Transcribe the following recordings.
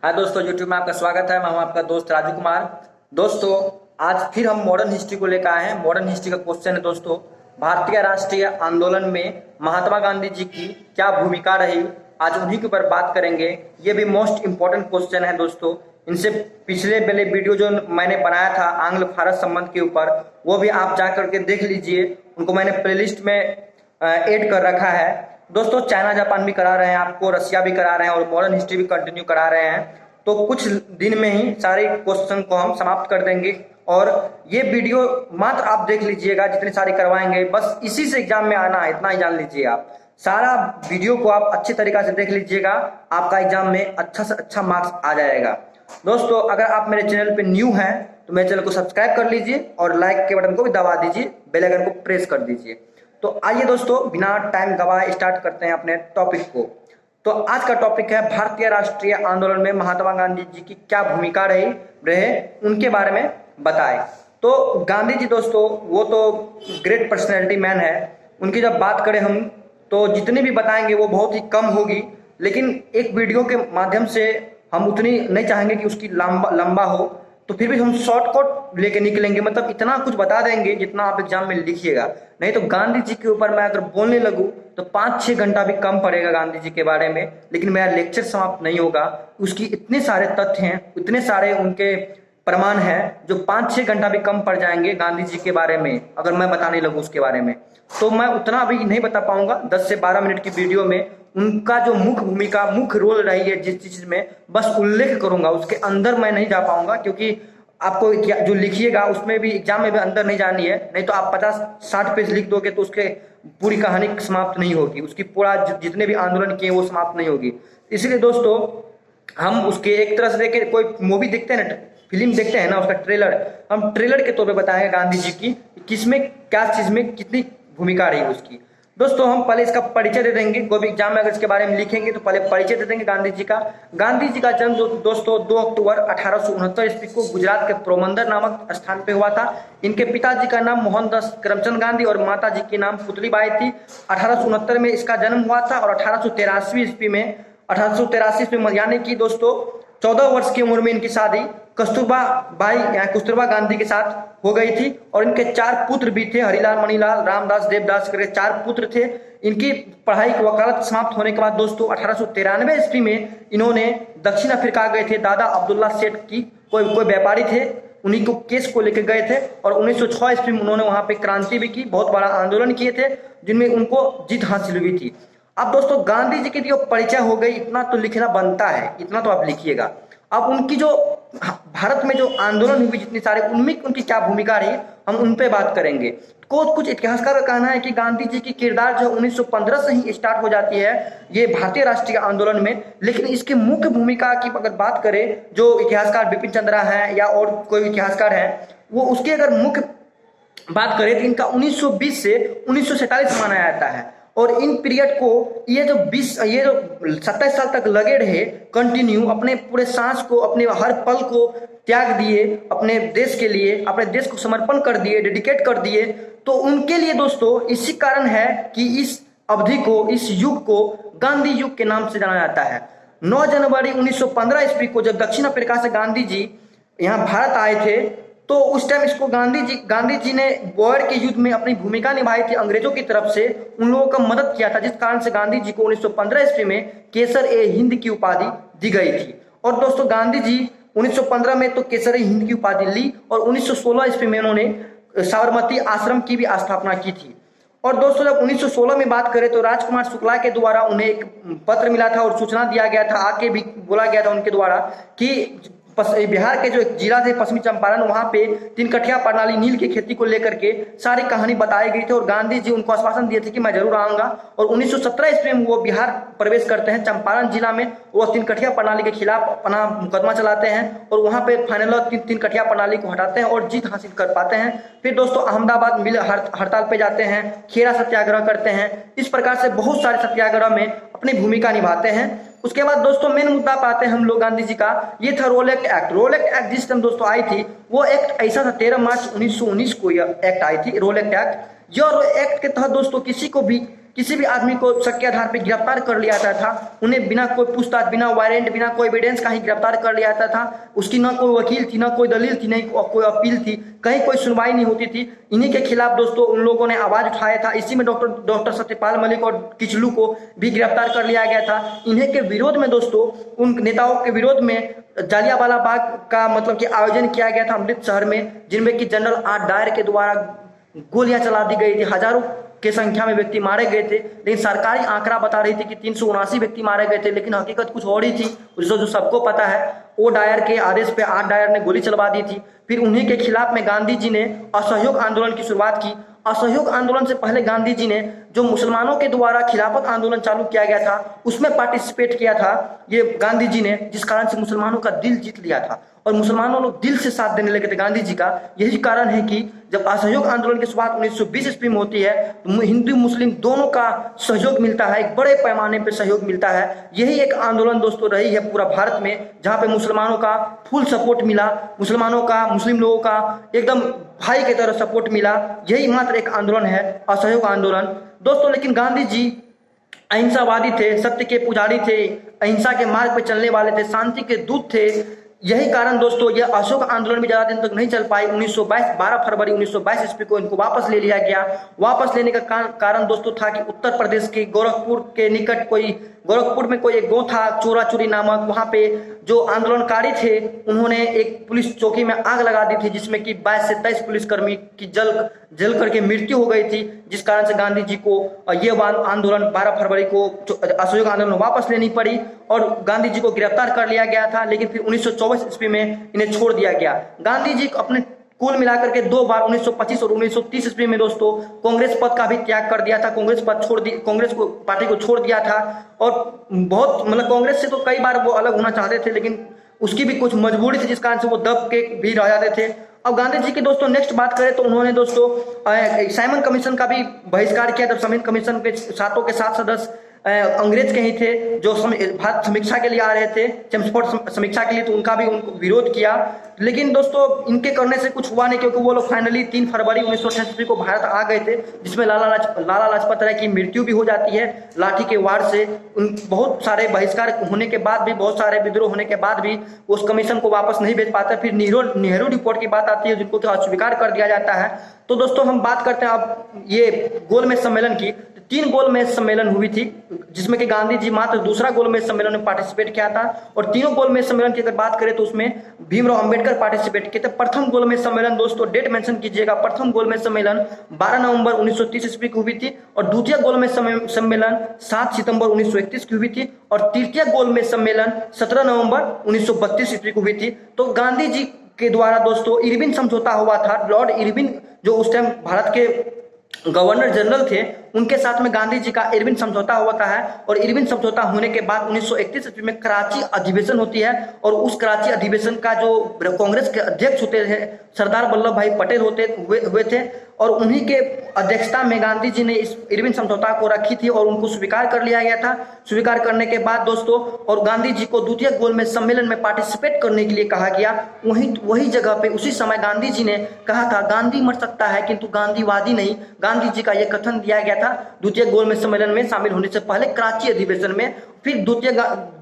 हाँ दोस्तों, यूट्यूब में आपका स्वागत है। मैं हूं आपका दोस्त राजू कुमार। दोस्तों, आज फिर हम मॉडर्न हिस्ट्री को लेकर आए हैं। मॉडर्न हिस्ट्री का क्वेश्चन है दोस्तों, भारतीय राष्ट्रीय आंदोलन में महात्मा गांधी जी की क्या भूमिका रही। आज उन्हीं के ऊपर बात करेंगे। ये भी मोस्ट इंपॉर्टेंट क्वेश्चन है दोस्तों। इनसे पिछले पहले वीडियो जो मैंने बनाया था आंग्ल भारत संबंध के ऊपर, वो भी आप जा करके देख लीजिए। उनको मैंने प्लेलिस्ट में ऐड कर रखा है। दोस्तों, चाइना जापान भी करा रहे हैं आपको, रशिया भी करा रहे हैं और मॉडर्न हिस्ट्री भी कंटिन्यू करा रहे हैं। तो कुछ दिन में ही सारे क्वेश्चन को हम समाप्त कर देंगे और ये वीडियो मात्र आप देख लीजिएगा। जितने सारे करवाएंगे बस इसी से एग्जाम में आना है, इतना ही जान लीजिए। आप सारा वीडियो को आप अच्छी तरीके से देख लीजिएगा, आपका एग्जाम में अच्छा से अच्छा मार्क्स आ जाएगा। दोस्तों, अगर आप मेरे चैनल पे न्यू हैं तो मेरे चैनल को सब्सक्राइब कर लीजिए और लाइक के बटन को भी दबा दीजिए, बेल आइकन को प्रेस कर दीजिए। तो आइए दोस्तों, बिना टाइम गवाए स्टार्ट करते हैं अपने टॉपिक को। तो आज का टॉपिक है भारतीय राष्ट्रीय आंदोलन में महात्मा गांधी जी की क्या भूमिका रहे उनके बारे में बताएं। तो गांधी जी दोस्तों, वो तो ग्रेट पर्सनैलिटी मैन है। उनकी जब बात करें हम तो जितनी भी बताएंगे वो बहुत ही कम होगी, लेकिन एक वीडियो के माध्यम से हम उतनी नहीं चाहेंगे कि उसकी लंबा हो। तो फिर भी हम शॉर्टकट लेके निकलेंगे, मतलब इतना कुछ बता देंगे जितना आप एग्जाम में लिखिएगा। नहीं तो गांधी जी के ऊपर मैं अगर बोलने लगूं तो 5-6 घंटा भी कम पड़ेगा गांधी जी के बारे में, लेकिन मेरा लेक्चर समाप्त नहीं होगा। उसकी इतने सारे तथ्य हैं, इतने सारे उनके प्रमाण हैं जो 5-6 घंटा भी कम पड़ जाएंगे गांधी जी के बारे में अगर मैं बताने लगूं उसके बारे में। तो मैं उतना अभी नहीं बता पाऊंगा। 10 से 12 मिनट की वीडियो में उनका जो मुख्य भूमिका, मुख्य रोल रही है जिस चीज में, बस उल्लेख करूंगा। उसके अंदर मैं नहीं जा पाऊंगा क्योंकि आपको जो लिखिएगा उसमें भी एग्जाम में भी अंदर नहीं जानी है। नहीं तो आप 50-60 पेज लिख दोगे तो उसके पूरी कहानी समाप्त नहीं होगी, उसकी पूरा जितने भी आंदोलन किए वो समाप्त नहीं होगी। इसलिए दोस्तों, हम उसके एक तरह से देखे, कोई मूवी देखते हैं ना, फिल्म देखते हैं ना, उसका ट्रेलर, हम ट्रेलर के तौर पे बताएंगे गांधी जी की किसमें क्या चीज में कितनी भूमिका रही उसकी। दोस्तों, हम पहले इसका परिचय दे देंगे। कोई भी एग्जाम में अगर इसके बारे में लिखेंगे तो पहले परिचय दे देंगे गांधी जी का। गांधी जी का जन्म दोस्तों 2 अक्टूबर 1869 ईस्वी को गुजरात के पोरबंदर नामक स्थान पे हुआ था। इनके पिताजी का नाम मोहनदास करमचंद गांधी और माता जी के नाम पुतलीबाई थी। 1869 में इसका जन्म हुआ था और 1883 ईस्वी में यानी कि दोस्तों 14 वर्ष की उम्र में इनकी शादी कस्तूरबा गांधी के साथ हो गई थी। और इनके 4 पुत्र भी थे, हरिलाल, मणिलाल, रामदास, देवदास करके 4 पुत्र थे। इनकी पढ़ाई की वकालत समाप्त होने के बाद दोस्तों 1893 ईस्वी में इन्होंने दक्षिण अफ्रीका गए थे। दादा अब्दुल्ला सेठ की कोई व्यापारी थे, उन्हीं को केस को लेकर गए थे और 1906 ईस्वी में उन्होंने वहां पे क्रांति भी की, बहुत बड़ा आंदोलन किए थे जिनमें उनको जीत हासिल हुई थी। अब दोस्तों, गांधी जी की जो परिचय हो गई, इतना तो लिखना बनता है, इतना तो आप लिखिएगा। अब उनकी जो भारत में जो आंदोलन हुई जितनी सारे, उनमें उनकी क्या भूमिका रही, हम उन पे बात करेंगे। कुछ इतिहासकार का कहना है कि गांधी जी की किरदार जो 1915 से ही स्टार्ट हो जाती है ये भारतीय राष्ट्रीय आंदोलन में। लेकिन इसकी मुख्य भूमिका की अगर बात करें, जो इतिहासकार बिपिन चंद्रा है या और कोई इतिहासकार है, वो उसकी अगर मुख्य बात करें तो इनका 1920 से 1947 माना जाता है। और इन पीरियड को ये जो 27 साल तक लगे रहे कंटिन्यू, अपने पूरे सांस को, अपने हर पल को त्याग दिए अपने देश के लिए, अपने देश को समर्पण कर दिए, डेडिकेट कर दिए। तो उनके लिए दोस्तों इसी कारण है कि इस अवधि को, इस युग को गांधी युग के नाम से जाना जाता है। 9 जनवरी 1915 ईस्वी को जब दक्षिण अफ्रीका से गांधी जी यहाँ भारत आए थे तो उस टाइम इसको गांधी जी ने बोयर के युद्ध में अपनी भूमिका निभाई थी। अंग्रेजों की तरफ से उन लोगों का मदद किया था, जिस कारण से गांधी जी को 1915 ईस्वी में केसर-ए-हिंद की उपाधि दी गई थी। और दोस्तों, गांधी जी 1915 में तो केसर-ए-हिंद की उपाधि ली और 1916 ईस्वी में उन्होंने साबरमती आश्रम की भी स्थापना की थी। और दोस्तों, जब 1916 में बात करें तो राजकुमार शुक्ला के द्वारा उन्हें एक पत्र मिला था और सूचना दिया गया था, आके भी बोला गया था उनके द्वारा कि बिहार के जो जिला थे पश्चिमी चंपारण, वहां पे 3 कठिया प्रणाली नील की खेती को लेकर के सारी कहानी बताई गई थी और गांधी जी उनको आश्वासन दिए थे कि मैं जरूर आऊंगा। और 1917 ईस्वी में वो बिहार प्रवेश करते हैं, चंपारण जिला में वो 3 कठिया प्रणाली के खिलाफ अपना मुकदमा चलाते हैं और वहां पे फाइनल 3 कठिया प्रणाली को हटाते हैं और जीत हासिल कर पाते हैं। फिर दोस्तों अहमदाबाद मिल हड़ताल पे जाते हैं, खेरा सत्याग्रह करते हैं। इस प्रकार से बहुत सारे सत्याग्रह में अपनी भूमिका निभाते हैं। उसके बाद दोस्तों मेन मुद्दा पाते हैं हम लोग गांधी जी का, ये था रोलेक्ट एक्ट। रोलेक्ट एक्ट जिस टाइम दोस्तों आई थी वो एक्ट ऐसा था, 13 मार्च 1919 को यह एक्ट आई थी, रोलेक्ट एक्ट। जो एक्ट के तहत दोस्तों किसी को भी किसी भी आदमी को शक के आधार पर गिरफ्तार कर लिया जाता था, उन्हें बिना कोई पूछताछ, बिना वारंट, बिना कोई एविडेंस का ही गिरफ्तार कर लिया जाता था। उसकी ना कोई वकील थी, ना कोई दलील थी, नहीं कोई अपील थी, कहीं कोई सुनवाई नहीं होती थी। इन्हीं के खिलाफ दोस्तों उन लोगों ने आवाज उठाया था। इसी में डॉक्टर सत्यपाल मलिक और किचलू को भी गिरफ्तार कर लिया गया था। इन्हीं के विरोध में दोस्तों, उन नेताओं के विरोध में जालियांवाला बाग का मतलब कि आयोजन किया गया था अमृतसर में, जिनमें कि जनरल आर डायर के द्वारा गोलियां चला दी गई थी। हजारों के संख्या में व्यक्ति मारे गए थे, लेकिन सरकारी आंकड़ा बता रही थी कि 379 व्यक्ति मारे गए थे, लेकिन हकीकत कुछ और ही थी। जो सबको पता है, ओ डायर के आदेश पे आर डायर ने गोली चलवा दी थी। फिर उन्हीं के खिलाफ में गांधी जी ने असहयोग आंदोलन की शुरुआत की। असहयोग आंदोलन से पहले गांधी जी ने जो मुसलमानों के द्वारा खिलाफत आंदोलन चालू किया गया था, उसमें पार्टिसिपेट किया था ये गांधी जी ने, जिस कारण से मुसलमानों का दिल जीत लिया था और मुसलमानों लोग दिल से साथ देने लगे थे गांधी जी का। यही कारण है कि जब असहयोग आंदोलन की शुरुआत 1920 ईस्वी में होती है, तो हिंदू मुस्लिम दोनों का सहयोग मिलता है, एक बड़े पैमाने पर सहयोग मिलता है। यही एक आंदोलन दोस्तों रही है पूरा भारत में, जहां पे मुसलमानों का फुल सपोर्ट मिला, मुसलमानों का, मुस्लिम लोगों का एकदम भाई की तरह सपोर्ट मिला। यही मात्र एक आंदोलन है, असहयोग आंदोलन दोस्तों। लेकिन गांधी जी अहिंसावादी थे, सत्य के पुजारी थे, अहिंसा के मार्ग पर चलने वाले थे, शांति के दूत थे। यही कारण दोस्तों यह अशोक आंदोलन भी ज्यादा दिन तक नहीं चल पाई। 12 फरवरी 1922 ईस्वी को इनको वापस ले लिया गया। वापस लेने का कारण दोस्तों था कि उत्तर प्रदेश के गोरखपुर के निकट गोरखपुर में कोई एक गांव था चोरा चोरी नामक, वहां पे जो आंदोलनकारी थे उन्होंने एक पुलिस चौकी में आग लगा दी थी, जिसमें कि 22 से 23 पुलिसकर्मी की जल करके मृत्यु हो गई थी, जिस कारण से गांधी जी को ये आंदोलन 12 फरवरी को असहयोग आंदोलन वापस लेनी पड़ी और गांधी जी को गिरफ्तार कर लिया गया था। लेकिन फिर 1924 ईस्वी में इन्हें छोड़ दिया गया। गांधी जी अपने कुल मिलाकर के 2 बार 1925 और 1930 ईस्वी में दोस्तों कांग्रेस पद का भी त्याग कर दिया था। कांग्रेस को पार्टी को छोड़ दिया था और बहुत मतलब कांग्रेस से तो कई बार वो अलग होना चाहते थे, लेकिन उसकी भी कुछ मजबूरी थी, जिस कारण से वो दब के भी रह जाते थे। अब गांधी जी की दोस्तों नेक्स्ट बात करें तो उन्होंने दोस्तों साइमन कमीशन का भी बहिष्कार किया। जब साइमन कमीशन के 7 सदस्य अंग्रेज के ही थे, जो भारत समीक्षा के लिए आ रहे थे, चेम्सफोर्ड समीक्षा के लिए, तो उनका भी उनको विरोध किया। लेकिन दोस्तों इनके करने से कुछ हुआ नहीं, क्योंकि वो लोग फाइनली 3 फरवरी 1928 को भारत आ गए थे, जिसमें लाला लाजपत राय की मृत्यु भी हो जाती है लाठी के वार से। बहुत सारे बहिष्कार होने के बाद भी, बहुत सारे विद्रोह होने के बाद भी उस कमीशन को वापस नहीं भेज पाते। फिर नेहरू रिपोर्ट की बात आती है, जिनको अस्वीकार कर दिया जाता है। तो दोस्तों हम बात करते हैं अब ये गोलमेज सम्मेलन की। 3 गोलमेज सम्मेलन हुई थी, जिसमें कि गांधी जी मात्र दूसरा गोलमेज सम्मेलन में पार्टिसिपेट किया था। और तीनों गोलमेज सम्मेलन की अगर बात करें तो उसमें भीमराव अंबेडकर पार्टिसिपेट किए थे। प्रथम गोलमेज सम्मेलन दोस्तों डेट मेंशन कीजिएगा, प्रथम गोलमेज सम्मेलन 12 नवंबर 1930 ईस्वी को हुई थी और द्वितीय गोलमेज सम्मेलन 7 सितंबर 1931 की हुई थी और तृतीय गोलमेज सम्मेलन 17 नवंबर 1932 ईस्वी को हुई थी। तो गांधी जी के द्वारा दोस्तों इरविन समझौता हुआ था। लॉर्ड इरविन जो उस टाइम भारत के गवर्नर जनरल थे, उनके साथ में गांधी जी का इरविन समझौता होता है। और इरविन समझौता होने के बाद 1931 ईस्वी में कराची अधिवेशन होती है और उस कराची अधिवेशन का जो कांग्रेस के अध्यक्ष होते थे सरदार वल्लभ भाई पटेल हुए थे और उन्हीं के अध्यक्षता में गांधी जी ने इस इरविन समझौता को रखी थी और उनको स्वीकार कर लिया गया था। स्वीकार करने के बाद दोस्तों और गांधी जी को द्वितीय गोलमेज सम्मेलन में पार्टिसिपेट करने के लिए कहा गया। वही जगह पे उसी समय गांधी जी ने कहा था, गांधी मर सकता है किंतु गांधीवादी नहीं। गांधी जी का यह कथन दिया गया था द्वितीय गोलमेज सम्मेलन में शामिल होने से पहले कराची अधिवेशन में। फिर द्वितीय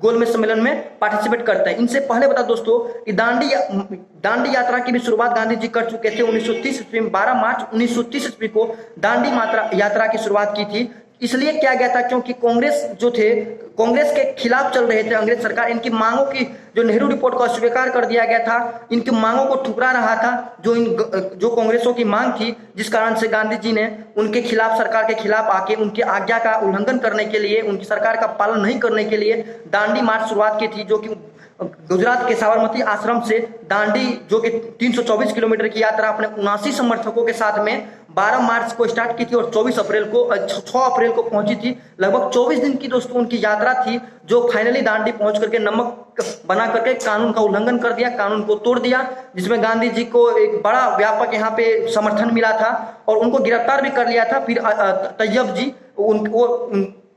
गोलमेज सम्मेलन में पार्टिसिपेट करते हैं। इनसे पहले बता दोस्तों कि दांडी यात्रा की भी शुरुआत गांधी जी कर चुके थे। 1930 ईस्वी में 12 मार्च 1930 ईस्वी को दांडी यात्रा की शुरुआत की थी। इसलिए किया गया था क्योंकि कांग्रेस के खिलाफ चल रहे थे अंग्रेज सरकार। इनकी मांगों की जो नेहरू रिपोर्ट को अस्वीकार कर दिया गया था, इनकी मांगों को ठुकरा रहा था जो कांग्रेसों की मांग थी, जिस कारण से गांधी जी ने उनके खिलाफ, सरकार के खिलाफ आके उनकी आज्ञा का उल्लंघन करने के लिए, उनकी सरकार का पालन नहीं करने के लिए दांडी मार्च शुरुआत की थी, जो कि गुजरात के साबरमती आश्रम से दांडी जो कि 324 किलोमीटर की यात्रा अपने 79 समर्थकों के साथ में 12 मार्च को स्टार्ट की थी और 6 अप्रैल को पहुंची थी। लगभग 24 दिन की दोस्तों उनकी यात्रा थी, जो फाइनली दांडी पहुंच करके नमक बना करके कानून का उल्लंघन कर दिया, कानून को तोड़ दिया, जिसमें गांधी जी को एक बड़ा व्यापक यहाँ पे समर्थन मिला था और उनको गिरफ्तार भी कर लिया था। फिर तैयब जी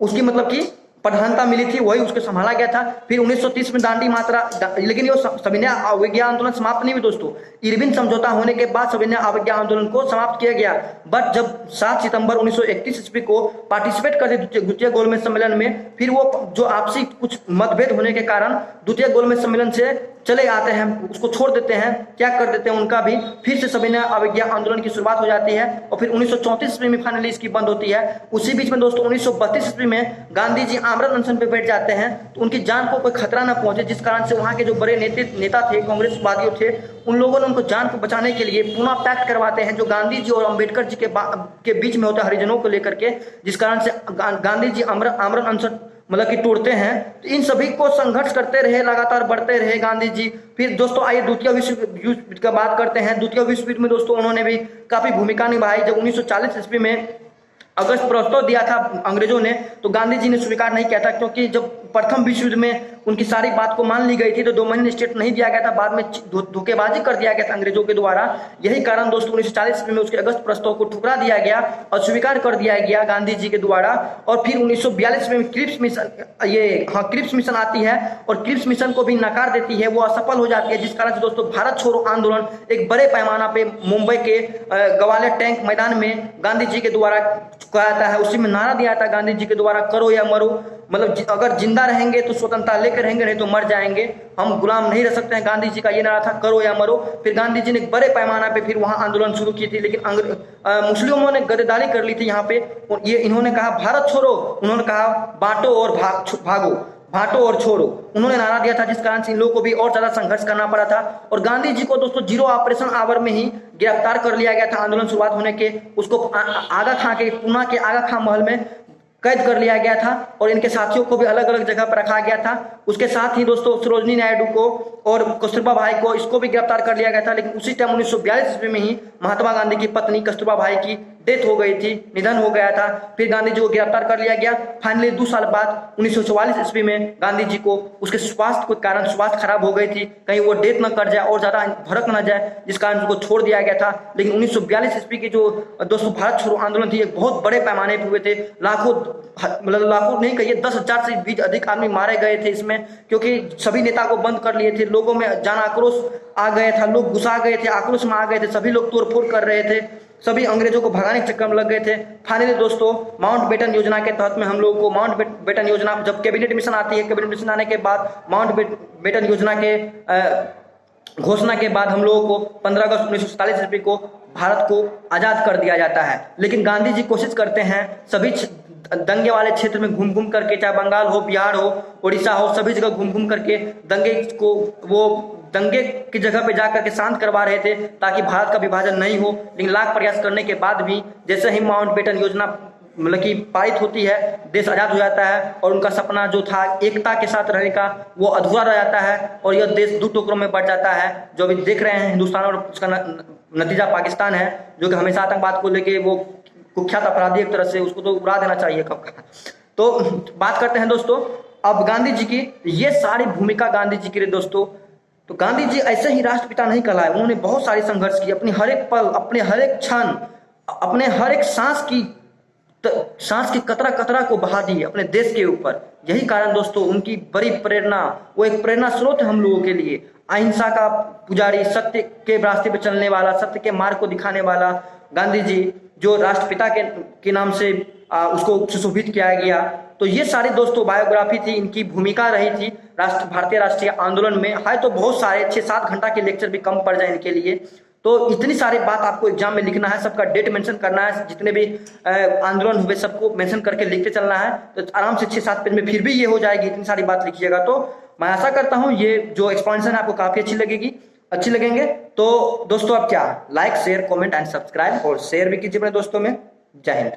उसकी मतलब कि प्रधानता मिली थी वही उसको संभाला गया था। फिर 1930 में दांडी मात्रा, लेकिन ये सविनय अवज्ञा आंदोलन समाप्त नहीं हुई दोस्तों। इरविन समझौता होने के बाद सविनय अवज्ञा आंदोलन को समाप्त किया गया। बट जब 7 सितंबर 1931 ईस्वी को पार्टिसिपेट करते द्वितीय गोलमेज सम्मेलन में, फिर वो जो आपसी कुछ मतभेद होने के कारण द्वितीय गोलमेज सम्मेलन से चले आते हैं, उसको छोड़ देते हैं, क्या कर देते हैं उनका भी। फिर से सविनय अवज्ञा आंदोलन की शुरुआत हो जाती है और फिर 1934 ईस्वी में फाइनली इसकी बंद होती है। उसी बीच में दोस्तों 1932 ईस्वी में गांधी जी आमरण अनशन पे बैठ जाते हैं, तो उनकी जान को कोई खतरा न पहुंचे, जिस कारण से वहां के जो बड़े नेता थे, कांग्रेसवादियों थे, उन लोगों ने उनको जान को बचाने के लिए पुनः पैक्ट करवाते हैं जो गांधी जी और अंबेडकर जी के बीच में होता है हरिजनों को लेकर के, जिस कारण से गांधी जी आमरण अनशन मतलब कि तोड़ते हैं। तो इन सभी को संघर्ष करते रहे, लगातार बढ़ते रहे गांधी जी। फिर दोस्तों आइए द्वितीय विश्व युद्ध का बात करते हैं। द्वितीय विश्व युद्ध में दोस्तों उन्होंने भी काफी भूमिका निभाई। जब 1940 ईस्वी में अगस्त प्रस्ताव दिया था अंग्रेजों ने, तो गांधी जी ने स्वीकार नहीं किया था, क्योंकि जब प्रथम विश्व युद्ध में उनकी सारी बात को मान ली गई थी तो डोमिनियन स्टेट नहीं दिया गया था, बाद में धोखेबाजी कर दिया गया था अंग्रेजों के द्वारा। यही कारण दोस्तों 1940 में उसके अगस्त प्रस्ताव को ठुकरा दिया गया और स्वीकार कर दिया गया गांधी जी के द्वारा। और फिर 1942 में क्रिप्स मिशन आती है और क्रिप्स मिशन को भी नकार देती है, वो असफल हो जाती है, जिस कारण से दोस्तों भारत छोड़ो आंदोलन एक बड़े पैमाना पे मुंबई के ग्वालियर टैंक मैदान में गांधी जी के द्वारा कहा जाता है। उसी में नारा दिया था गांधी जी के द्वारा, करो या मरो, मतलब अगर जिंदा रहेंगे तो स्वतंत्रता लेकर रहेंगे, नहीं तो मर जाएंगे, हम गुलाम नहीं रह सकते हैं। गांधी जी का ये नारा था, करो या मरो। फिर गांधी जी ने बड़े पैमाना पे फिर वहां आंदोलन शुरू की थी, लेकिन मुस्लिमों ने गद्दारी कर ली थी यहाँ पे। ये इन्होंने कहा भारत छोड़ो, उन्होंने कहा बांटो और भागो, बांटो और छोड़ो, उन्होंने नारा दिया था, जिस कारण से इन लोगों को भी और ज्यादा संघर्ष करना पड़ा था। और गांधी जी को दोस्तों जीरो ऑपरेशन आवर में ही गिरफ्तार कर लिया गया था आंदोलन शुरुआत होने के। उसको आगा खां के, पुणे के आगा खां महल में कैद कर लिया गया था और इनके साथियों को भी अलग अलग जगह पर रखा गया था। उसके साथ ही दोस्तों सरोजनी नायडू को और कस्तूरबा भाई को, इसको भी गिरफ्तार कर लिया गया था। लेकिन उसी टाइम 1942 ईस्वी में ही महात्मा गांधी की पत्नी कस्तूरबा भाई की डेथ हो गई थी, निधन हो गया था। फिर गांधी जी को गिरफ्तार कर लिया गया। फाइनली 2 साल बाद 1944 ईस्वी में गांधी जी को उसके स्वास्थ्य के कारण स्वास्थ्य खराब हो गई थी, कहीं वो डेथ न कर जाए और ज्यादा भड़क न जाए, जिस कारण उनको छोड़ दिया गया था। लेकिन 1942 ईस्वी की जो दोस्तों भारत छोड़ो आंदोलन थी, एक बहुत बड़े पैमाने पर हुए थे। लाखों नहीं कहिए 10,000 से भी अधिक आदमी मारे गए थे इसमें, क्योंकि सभी नेता को बंद कर लिए थे। लोगों में जान आक्रोश आ गया था, लोग गुस्सा गए थे, आक्रोश में आ गए थे, सभी लोग तोड़फोड़ कर रहे थे, सभी अंग्रेजों को भगाने के चक्कर में लग गए थे। फाइनली दोस्तों माउंटबेटन योजना के तहत में हम लोगों को माउंटबेटन योजना, जब कैबिनेट मिशन आती है, कैबिनेट मिशन आने के बाद माउंटबेटन योजना के घोषणा के बाद हम लोगों को 15 अगस्त 1947 ईस्वी को भारत को आजाद कर दिया जाता है। लेकिन गांधी जी कोशिश करते हैं सभी दंगे वाले क्षेत्र में घूम घूम करके, चाहे बंगाल हो, बिहार हो, उड़ीसा हो, सभी जगह घूम घूम करके दंगे की जगह पे जाकर के शांत करवा रहे थे, ताकि भारत का विभाजन नहीं हो। लेकिन लाख प्रयास करने के बाद भी जैसे ही माउंटबेटन योजना मतलब कि पारित होती है, देश आजाद हो जाता है और उनका सपना जो था एकता के साथ रहने का, वो अधूरा रह जाता है और यह देश 2 टुकड़ों में बढ़ जाता है। जो अभी देख रहे हैं हिंदुस्तान और उसका नतीजा पाकिस्तान है, जो कि हमेशा आतंकवाद को लेके वो कुख्यात अपराधी एक तरह से, उसको तो उड़ा देना चाहिए कब का। तो बात करते हैं दोस्तों अब गांधी जी की। ये सारी भूमिका गांधी जी की रही दोस्तों। तो गांधी जी ऐसे ही राष्ट्रपिता नहीं कहलाए, उन्होंने बहुत सारे संघर्ष किए, अपनी हर एक पल, अपने हर एक क्षण, अपने हर एक सांस की कतरा कतरा को बहा दी अपने देश के ऊपर। यही कारण दोस्तों उनकी बड़ी प्रेरणा, वो एक प्रेरणा स्रोत है हम लोगों के लिए। अहिंसा का पुजारी, सत्य के रास्ते पे चलने वाला, सत्य के मार्ग को दिखाने वाला गांधी जी, जो राष्ट्रपिता के नाम से उसको सुशोभित किया गया। तो ये सारी दोस्तों बायोग्राफी थी, इनकी भूमिका रही थी भारतीय राष्ट्रीय आंदोलन में। है तो बहुत सारे 6-7 घंटा के लेक्चर भी कम पड़ जाए इनके लिए। तो इतनी सारी बात आपको एग्जाम में लिखना है, सबका डेट मेंशन करना है, जितने भी आंदोलन हुए सबको मेंशन करके लिखते चलना है। तो आराम से 6-7 पेज में फिर भी ये हो जाएगी, इतनी सारी बात लिखिएगा। तो मैं आशा करता हूँ ये जो एक्सपेंशन है आपको काफी अच्छी लगेंगे। तो दोस्तों अब क्या, like, share, comment and subscribe, और शेयर भी कीजिए अपने दोस्तों में। जय हिंद।